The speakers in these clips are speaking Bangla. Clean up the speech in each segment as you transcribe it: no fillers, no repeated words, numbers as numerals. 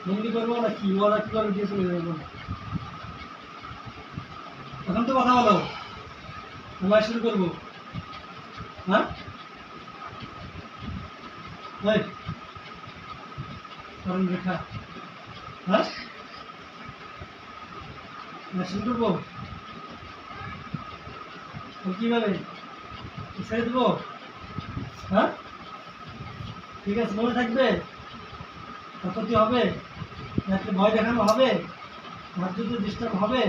ভঙ্গি করবো না কি ওরা কীভাবে দিয়ে চলে যাবো? এখন তো কথা বলো, মোবাইল শুরু করবো। হ্যাঁ এই করণ রেখা, হ্যাঁ শুরু করবো কীভাবে ছেড়ে দেবো? হ্যাঁ ঠিক আছে, মনে থাকবে? ক্ষতি হবে, একটা ভয় দেখানো হবে, আমার যদি ডিস্টার্ব হবে।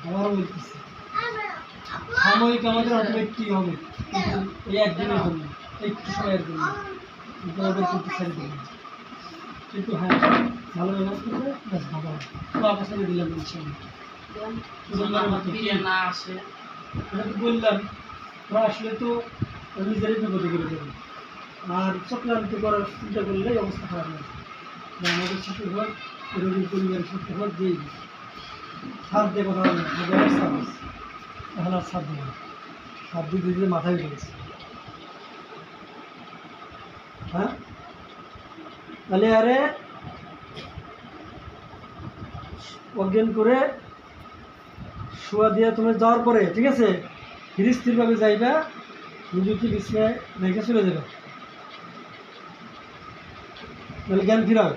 আবারও বলতেছি, সাময়িক আমাদের অটোমেটিক হবে, এই একদিনের জন্য, একটু সময়ের জন্য অর্ডার করতে ছেড়ে দেবেন। কিন্তু হ্যাঁ, ভালো ব্যবস্থা করে ব্যাস ভালো হবে। তো আপনার সাথে দিলাম না আসে, এটা তো বললাম, ওরা আসলে তো নিজেরই বিপদে করে দেবে। আর চক্রান্ত করার চিন্তা করলে অবস্থা খারাপ হয়। আমাদের সাথে হোক, রোগীর পরিবারের সাথে হোক, যেই সার দিয়ে কথা বলে সার্ভিস, এখন আর সার দেবে না, সার দিয়ে দিতে মাথায় পড়েছে। হ্যাঁ তাহলে আরে অজ্ঞান করে শোয়া দিয়ে তুমি যাওয়ার পরে, ঠিক আছে, ধীরে স্থিরভাবে যাইবা, নিজেকে বিছনায় রেখে চলে যাবে। তাহলে জ্ঞান ফিরাও,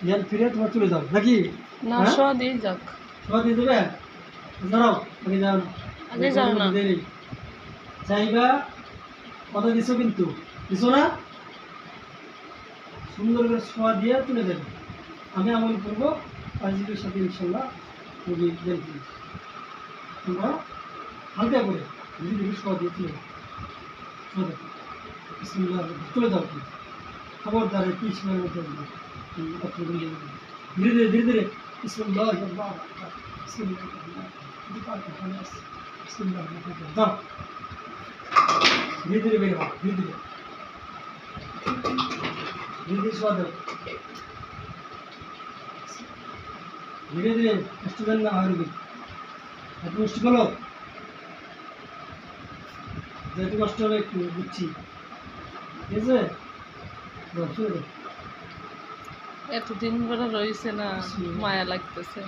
জ্ঞান ফিরে তোমার চলে যাও নাকি? না, শোয়া দিয়ে যাক। শোয়া দিয়ে দেবে, দাঁড়াও, আগে যাও না, আগে যাও না, যাইবা, কথা দিছো কিন্তু, দিছো না? সুন্দর করে শোয়া দিয়ে চলে যাবে। আমি আমল করবো, পাঁচজনের সাথে ইনশাল্লাহ রোগী দেখবি। তোমরা হালকা করে ধীরে ধীরে শোয়া দিয়ে চলে যাও, চলে যাও। খবরদার কি সময়ের মধ্যে ধীরে ধীরে ধীরে ধীরে যাও, ধীরে ধীরে বের হও, ধীরে ধীরে ধীরে ধীরে শোয়া দাও, ধীরে ধীরে স্টুডেন্ট না হয় রোগী। এত কষ্ট করো, যেহেতু কষ্ট হবে একটু বুঝছি, ঠিক আছে? এতদিন ধরে রয়েছে না, মায়া লাগতেছে।